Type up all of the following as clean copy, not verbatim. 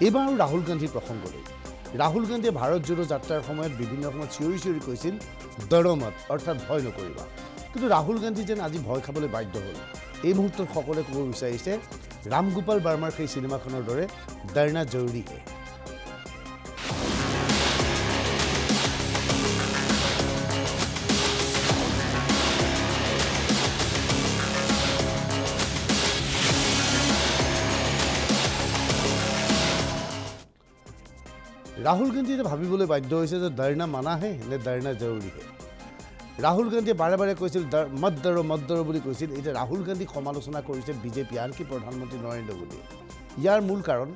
এইবাৰো ৰাহুল গান্ধীৰ প্ৰসংগলৈ ৰাহুল গান্ধীয়ে ভাৰত জোড়ো যাত্ৰাৰ সময়ত বিভিন্ন সময়ত চিঞৰি চিঞৰি কৈছিল ডৰো মত অৰ্থাৎ ভয় নকৰিবা। কিন্তু ৰাহুল গান্ধী যেন আজি ভয় খাবলৈ বাধ্য হ'ল। এই মুহূৰ্তত সকলোৱে ক'ব বিচাৰিছে ৰাম গোপাল বাৰ্মাৰ সেই চিনেমাখনৰ দৰে ডৰনা জৰুৰী হে। ৰাহুল গান্ধীয়ে ভাবিবলৈ বাধ্য হৈছে যে ডৰনা মানা হে নে ডৰনা জৰুৰী হে। ৰাহুল গান্ধীয়ে বাৰে বাৰে কৈছিল মত ডৰো বুলি কৈছিল। এতিয়া ৰাহুল গান্ধীক সমালোচনা কৰিছে বিজেপি, আনকি প্ৰধানমন্ত্ৰী নৰেন্দ্ৰ মোদীয়ে। ইয়াৰ মূল কাৰণ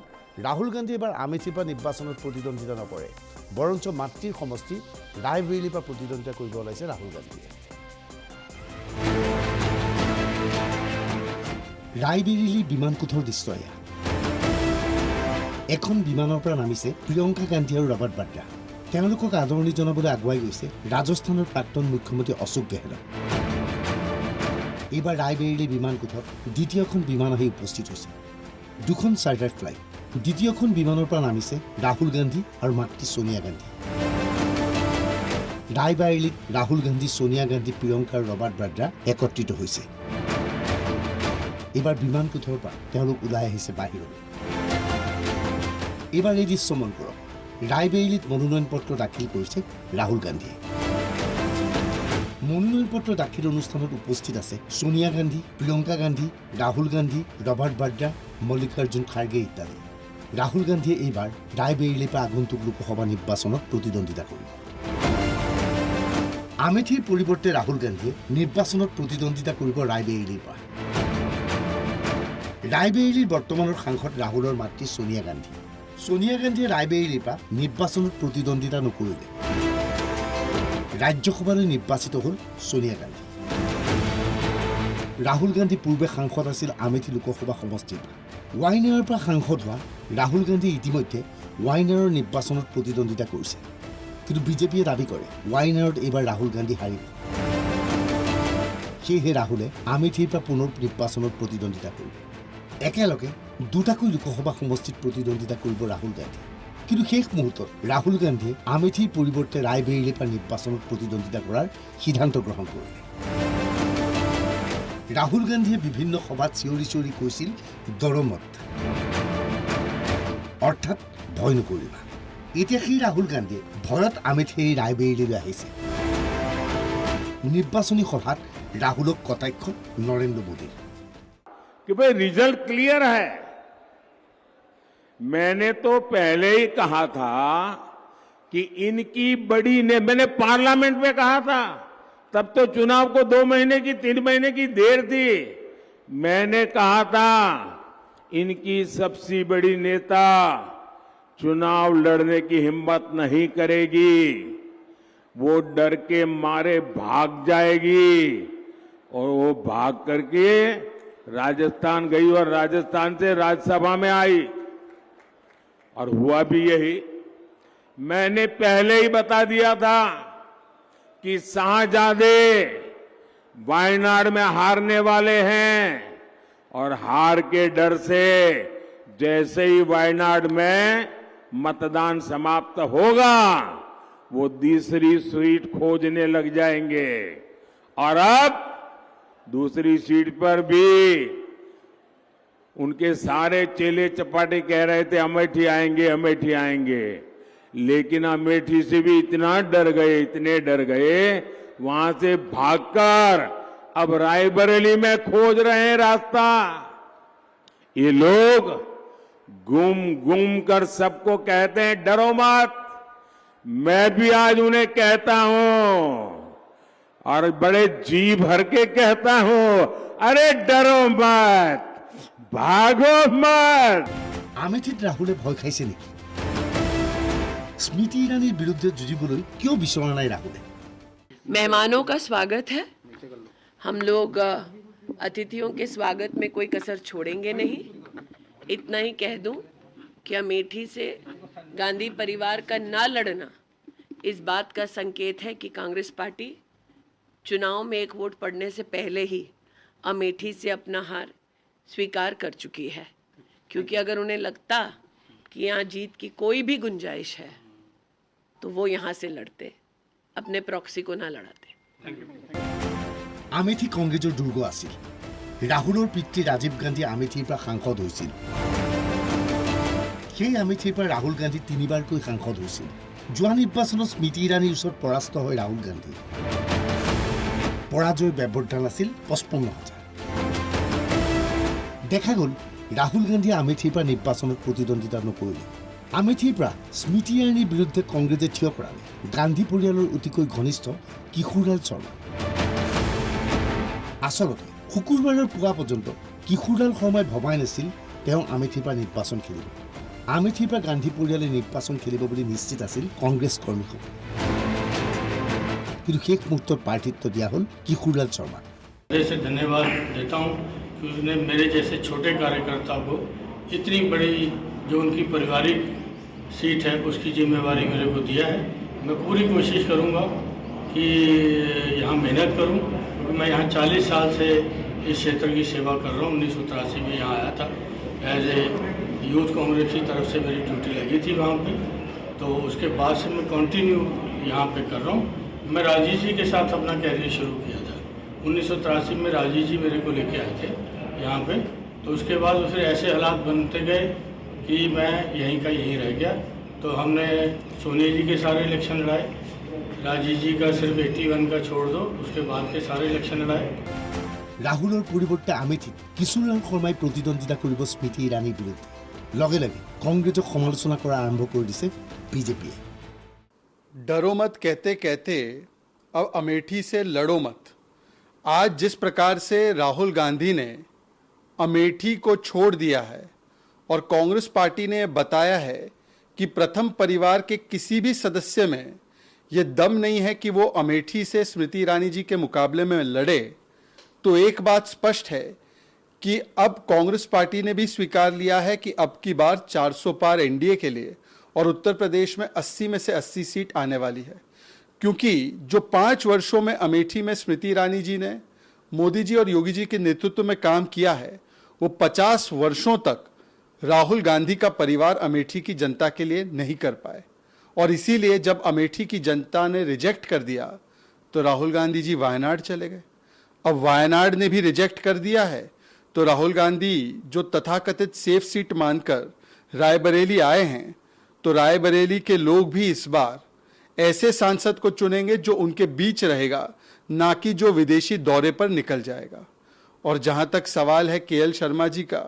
ৰাহুল গান্ধীয়ে এবাৰ আমেথিৰ পৰা নিৰ্বাচনত প্ৰতিদ্বন্দ্বিতা নকৰে, বৰঞ্চ মাতৃৰ সমষ্টি ৰায়বেৰেলীৰ পৰা প্ৰতিদ্বন্দ্বিতা কৰিব ওলাইছে ৰাহুল গান্ধীয়ে। ৰায়বেৰেলী বিমান কোঠৰ দৃশ্য এয়া। এখন বিমানৰ পৰা নামিছে প্ৰিয়ংকা গান্ধী আৰু ৰবাৰ্ট বাড্ৰা। তেওঁলোকক আদৰণি জনাবলৈ আগুৱাই গৈছে ৰাজস্থানৰ প্ৰাক্তন মুখ্যমন্ত্ৰী অশোক গেহলট। এইবাৰ ৰায়বেৰেলী বিমান কোঠত দ্বিতীয়খন বিমান আহি উপস্থিত হৈছে। দুখন চাৰ্টাৰ ফ্লাইট। দ্বিতীয়খন বিমানৰ পৰা নামিছে ৰাহুল গান্ধী আৰু মাতৃ ছোনিয়া গান্ধী। ৰায়বেৰেলীত ৰাহুল গান্ধী, ছোনিয়া গান্ধী, প্ৰিয়ংকা আৰু ৰবাৰ্ট বাড্ৰা একত্ৰিত হৈছে। এইবাৰ বিমান কোঠৰ পৰা তেওঁলোক ওলাই আহিছে বাহিৰলৈ। এইবাৰ এই দৃশ্য মন কৰক। ৰায়বেৰেলীত মনোনয়ন পত্ৰ দাখিল কৰিছে ৰাহুল গান্ধীয়ে। মনোনয়ন পত্ৰ দাখিল অনুষ্ঠানত উপস্থিত আছে ছোনিয়া গান্ধী, প্ৰিয়ংকা গান্ধী, ৰাহুল গান্ধী, ৰবাৰ্ট বাড্ৰা, মল্লিকাৰ্জুন খাৰ্গে ইত্যাদি। ৰাহুল গান্ধীয়ে এইবাৰ ৰায়বেৰেলীৰ পৰা আগন্তুক লোকসভা নিৰ্বাচনত প্ৰতিদ্বন্দ্বিতা কৰিব। আমেথিৰ পৰিৱৰ্তে ৰাহুল গান্ধীয়ে নিৰ্বাচনত প্ৰতিদ্বন্দ্বিতা কৰিব ৰায়বেৰেলীৰ পৰা। ৰায়বেৰেলীৰ বৰ্তমানৰ সাংসদ ৰাহুলৰ মাতৃ ছোনিয়া গান্ধী। ছোনিয়া গান্ধীয়ে ৰায়বেৰেলীৰ পৰা নিৰ্বাচনত প্ৰতিদ্বন্দ্বিতা নকৰিলে। ৰাজ্যসভালৈ নিৰ্বাচিত হ'ল ছোনিয়া গান্ধী। ৰাহুল গান্ধী পূৰ্বে সাংসদ আছিল আমেথি লোকসভা সমষ্টিৰ পৰা। ৱাইনাৰৰ পৰা সাংসদ হোৱা ৰাহুল গান্ধীয়ে ইতিমধ্যে ৱাইনাৰৰ নিৰ্বাচনত প্ৰতিদ্বন্দ্বিতা কৰিছে। কিন্তু বিজেপিয়ে দাবী কৰে ৱাইনাৰত এইবাৰ ৰাহুল গান্ধী হাৰিব। সেয়েহে ৰাহুলে আমেথিৰ পৰা পুনৰ নিৰ্বাচনত প্ৰতিদ্বন্দ্বিতা কৰিব। একেলগে দুটাকৈ লোকসভা সমষ্টিত প্ৰতিদ্বন্দ্বিতা কৰিব ৰাহুল গান্ধী। কিন্তু শেষ মুহূৰ্তত ৰাহুল গান্ধীয়ে আমেথিৰ পৰিৱৰ্তে ৰায়বেৰেলীৰ পৰা নিৰ্বাচনত প্ৰতিদ্বন্দ্বিতা কৰাৰ সিদ্ধান্ত গ্ৰহণ কৰিলে। ৰাহুল গান্ধীয়ে বিভিন্ন সভাত চিঞৰি চিঞৰি কৈছিল ডৰো মত অৰ্থাৎ ভয় নকৰিবা। এতিয়া সেই ৰাহুল গান্ধীয়ে ভয়ত আমেথি এৰি ৰায়বেৰেলীলৈ আহিছে। নিৰ্বাচনী সভাত ৰাহুলক কটাক্ষ নৰেন্দ্ৰ মোদীৰ। कि भाई रिजल्ट क्लियर है। मैंने तो पहले ही कहा था कि इनकी बड़ी ने मैंने पार्लियामेंट में कहा था, तब तो चुनाव को 2 महीने की 3 महीने की देर थी। मैंने कहा था इनकी सबसे बड़ी नेता चुनाव लड़ने की हिम्मत नहीं करेगी, वो डर के मारे भाग जाएगी। और वो भाग करके राजस्थान गई और राजस्थान से राज्यसभा में आई और हुआ भी यही। मैंने पहले ही बता दिया था कि शाहजादे वायनाड में हारने वाले हैं और हार के डर से जैसे ही वायनाड में मतदान समाप्त होगा वो दूसरी सीट खोजने लग जाएंगे। और अब दूसरी सीट पर भी उनके सारे चेले चपाटे कह रहे थे अमेठी आएंगे, अमेठी आएंगे, लेकिन अमेठी से भी इतना डर गए, इतने डर गए, वहां से भागकर अब रायबरेली में खोज रहे हैं रास्ता। ये लोग घूम घूम कर सबको कहते हैं डरो मत। मैं भी आज उन्हें कहता हूं और बड़े जी भर के कहता हूं, अरे डरो मत, भागो मत। আমেথিত ৰাহুলে ভয় খাইছে নেকি? স্মৃতি ইৰাণীৰ বিৰুদ্ধে যুঁজিবলৈ কিয় বিচৰা নাই ৰাহুলে? मेहमानों का स्वागत है। हम लोग अतिथियों के स्वागत में कोई कसर छोड़ेंगे नहीं। इतना ही कह दूं कि अमेठी से गांधी परिवार का ना लड़ना इस बात का संकेत है कि कांग्रेस पार्टी चुनाव में एक वोट पड़ने से पहले ही अमेठी से अपना हार स्वीकार कर चुकी है। क्योंकि अगर उन्हें लगता कि यहाँ जीत की कोई भी गुंजाइश है तो वो यहाँ से लड़ते, अपने प्रॉक्सी को ना लड़ाते। আমেথি কংগ্ৰেছৰ দুৰ্গ আছিল। ৰাহুলৰ পিতৃ ৰাজীৱ গান্ধী আমেথিৰ পৰা সাংসদ হৈছিল। সেই আমেথিৰ পৰা ৰাহুল গান্ধী 3বাৰকৈ সাংসদ হৈছিল। যোৱা নিৰ্বাচনত স্মৃতি ইৰাণীৰ ওচৰত পৰাস্ত হয় ৰাহুল গান্ধী। পৰাজয়ৰ ব্যৱধান আছিল 55,000। দেখা গ'ল ৰাহুল গান্ধীয়ে আমেথিৰ পৰা নিৰ্বাচনত প্ৰতিদ্বন্দ্বিতা নকৰিলে। আমেথিৰ পৰা স্মৃতি ইৰাণীৰ বিৰুদ্ধে কংগ্ৰেছে থিয় কৰালে গান্ধী পৰিয়ালৰ অতিকৈ ঘনিষ্ঠ কিশোৰলাল শৰ্মা। আচলতে শুকুৰবাৰৰ পুৱা পৰ্যন্ত কিশোৰলাল শৰ্মাই ভবাই নাছিল তেওঁ আমেথিৰ পৰা নিৰ্বাচন খেলিব। আমেথিৰ পৰা গান্ধী পৰিয়ালে নিৰ্বাচন খেলিব বুলি নিশ্চিত আছিল কংগ্ৰেছ কৰ্মীসকল। কিন্তু শেষ মুহূৰ্তত প্ৰাৰ্থিত্ব দিয়া হ'ল কিশোৰলাল শৰ্মাক। धन्यवाद देता हूँ कि उसने मेरे जैसे छोटे कार्यकर्ता को इतनी बड़ी जो उनकी पारिवारिक सीट है उसकी जिम्मेवारी मेरे को दिया है। मैं पूरी कोशिश करूँगा कि यहाँ मेहनत करूँ, क्योंकि मैं यहाँ 40 साल से इस क्षेत्र की सेवा कर रहा हूँ। 1983 में यहाँ आया था एज ए यूथ कांग्रेस की तरफ से मेरी ड्यूटी लगी थी वहाँ पे, तो उसके बाद से मैं कंटिन्यू यहाँ पे कर रहा हूँ। मैं राजीव जी के साथ अपना कैरियर शुरू किया था 1983 में। राजीव जी मेरे को लेके आए थे यहाँ पे, तो उसके बाद फिर ऐसे हालात बनते गए कि मैं यहीं का यहीं रह गया। तो हमने सोनिया जी के सारे इलेक्शन लड़ाए, राजीव जी का सिर्फ 81 का छोड़ दो, उसके बाद के सारे इलेक्शन लड़ाए। ৰাহুলৰ পৰিৱৰ্তে আমেথিত কিশোৰলাল শৰ্মাই প্ৰতিদ্বন্দ্বিতা কৰিব স্মৃতি ইৰাণীৰ বিৰুদ্ধে। লগে লগে কংগ্ৰেছক সমালোচনা কৰা আৰম্ভ কৰি দিছে বিজেপিয়ে। डरो मत कहते कहते अब अमेठी से लड़ो मत। आज जिस प्रकार से राहुल गांधी ने अमेठी को छोड़ दिया है और कांग्रेस पार्टी ने बताया है कि प्रथम परिवार के किसी भी सदस्य में ये दम नहीं है कि वो अमेठी से स्मृति ईरानी जी के मुकाबले में लड़े, तो एक बात स्पष्ट है कि अब कांग्रेस पार्टी ने भी स्वीकार लिया है कि अब की बार 400 पार एनडीए के लिए और उत्तर प्रदेश में 80 में से 80 सीट आने वाली है। क्योंकि जो 5 वर्षों में अमेठी में स्मृति ईरानी जी ने मोदी जी और योगी जी के नेतृत्व में काम किया है, वो 50 वर्षों तक राहुल गांधी का परिवार अमेठी की जनता के लिए नहीं कर पाए। और इसीलिए जब अमेठी की जनता ने रिजेक्ट कर दिया तो राहुल गांधी जी वायनाड चले गए। अब वायनाड ने भी रिजेक्ट कर दिया है तो राहुल गांधी जो तथाकथित सेफ सीट मानकर रायबरेली आए हैं, तो रायबरेली के लोग भी इस बार ऐसे सांसद को चुनेंगे जो उनके बीच रहेगा, ना कि जो विदेशी दौरे पर निकल जाएगा। और जहां तक सवाल है केएल शर्मा जी का,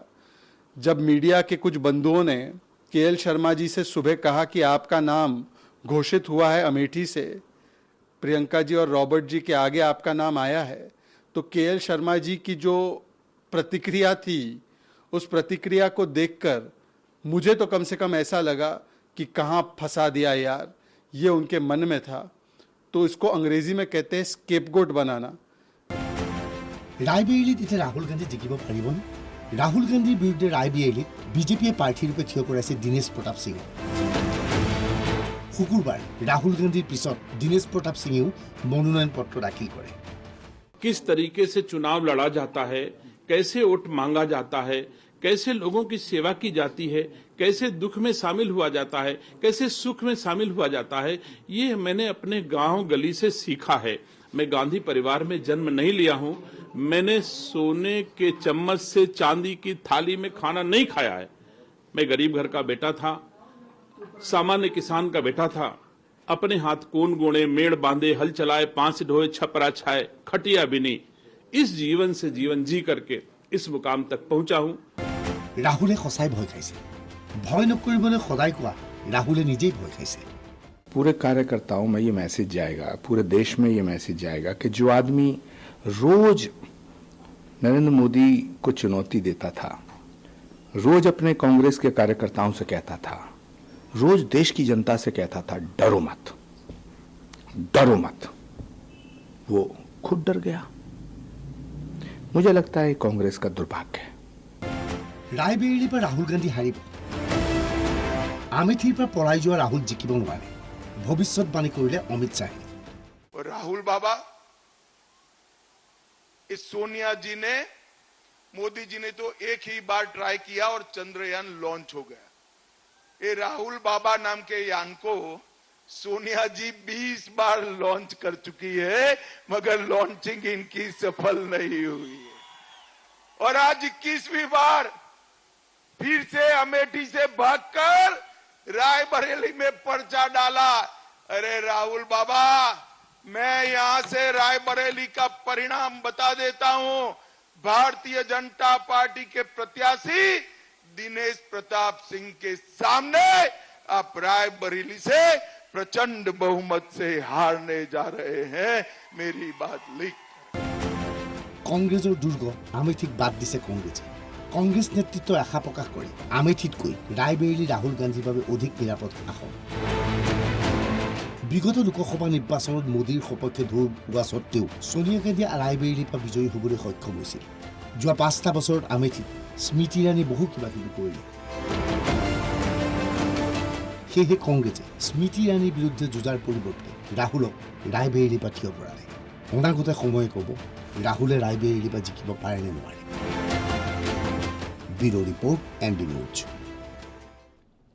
जब मीडिया के कुछ बंधुओं ने केएल शर्मा जी से सुबह कहा कि आपका नाम घोषित हुआ है अमेठी से, प्रियंका जी और रॉबर्ट जी के आगे आपका नाम आया है, तो केएल शर्मा जी की जो प्रतिक्रिया थी, उस प्रतिक्रिया को देखकर मुझे तो कम से कम ऐसा लगा कि कहाँ फंसा दिया यार, ये उनके मन में था। तो इसको अंग्रेजी में कहते हैं स्केपगोट बनाना। ৰায়বেৰেলীত এতিয়া ৰাহুল গান্ধী জিকিব পাৰিবনে? ৰাহুল গান্ধীৰ বিৰুদ্ধে ৰায়বেৰেলীত বিজেপিয়ে প্ৰাৰ্থীৰূপে থিয় কৰাইছে দীনেশ প্ৰতাপ সিং। শুকুৰবাৰ ৰাহুল গান্ধীৰ পিছত দীনেশ প্ৰতাপ সিঙেও মনোনয়ন পত্ৰ দাখিল কৰে। किस तरीके से चुनाव लड़ा जाता है, कैसे वोट मांगा जाता है, कैसे लोगों की सेवा की जाती है, कैसे दुख में शामिल हुआ जाता है, कैसे सुख में शामिल हुआ जाता है, ये मैंने अपने गांव गली से सीखा है। मैं गांधी परिवार में जन्म नहीं लिया हूं, मैंने सोने के चम्मच से चांदी की थाली में खाना नहीं खाया है। मैं गरीब घर का बेटा था, सामान्य किसान का बेटा था। अपने हाथ कोन गोणे, मेड़ बांधे, हल चलाए, पांच ढोए, छपरा छाए, खटिया बिनी, इस जीवन से जीवन जी करके इस मुकाम तक पहुंचा हूं। ৰাহুলে সঁচাই ভয় খাইছে। ভয় নকৰিবলৈ সদায় কোৱা ৰাহুলে নিজেই ভয় খাইছে। पूरे कार्यकर्ताओं में ये मैसेज जाएगा, पूरे देश में ये मैसेज जाएगा कि जो आदमी रोज नरेंद्र मोदी को चुनौती देता था, रोज अपने कांग्रेस के कार्यकर्ताओं से कहता था, रोज देश की जनता से कहता था डरो मत, डरो मत, वो खुद डर गया। मुझे लगता है कांग्रेस का दुर्भाग्य है। ৰায়বেৰেলীৰ পৰা ৰাহুল গান্ধী হাৰিব, আমেথিৰ পৰা পলাই যোৱা ৰাহুল জিকিব নোৱাৰে, ভৱিষ্যতবাণী কৰিলে অমিত শ্বাহে। और राहुल बाबा, इस सोनिया जी ने, मोदी जी ने तो एक ही बार ट्राई किया और चंद्रयान लॉन्च हो गया। ये राहुल बाबा नाम के यान को सोनिया जी 20 बार लॉन्च कर चुकी है, मगर लॉन्चिंग इनकी सफल नहीं हुई है। और आज 21वीं बार फिर से अमेठी से भागकर रायबरेली में पर्चा डाला। अरे राहुल बाबा, मैं यहां से रायबरेली का परिणाम बता देता हूं। भारतीय जनता पार्टी के प्रत्याशी दिनेश प्रताप सिंह के सामने आप रायबरेली से प्रचंड बहुमत से हारने जा रहे हैं। मेरी बात लिख। কংগ্ৰেছৰ দুৰ্গ আমেথিক বাদ দিছে কংগ্ৰেছে। কংগ্ৰেছ নেতৃত্বই আশা প্ৰকাশ কৰে আমেথিতকৈ ৰায়বেৰেলী ৰাহুল গান্ধীৰ বাবে অধিক নিৰাপদ আসন। বিগত লোকসভা নিৰ্বাচনত মোদীৰ সপক্ষে ঢৌ হোৱা স্বত্তেও সোনিয়া গান্ধীয়ে ৰায়বেৰেলীৰ পৰা বিজয়ী হ'বলৈ সক্ষম হৈছিল। যোৱা 5টা বছৰত আমেথিত স্মৃতি ইৰাণী বহু কিবা কিবি কৰিলে। সেয়েহে কংগ্ৰেছে স্মৃতি ইৰাণীৰ বিৰুদ্ধে যুঁজাৰ পৰিৱৰ্তে ৰাহুলক ৰায়বেৰেলীৰ পৰা থিয় কৰালে। অনাগত সময়ে ক'ব ৰাহুলে ৰায়বেৰেলীৰ পৰা জিকিব পাৰে নে নোৱাৰে। Bureau report, ND news.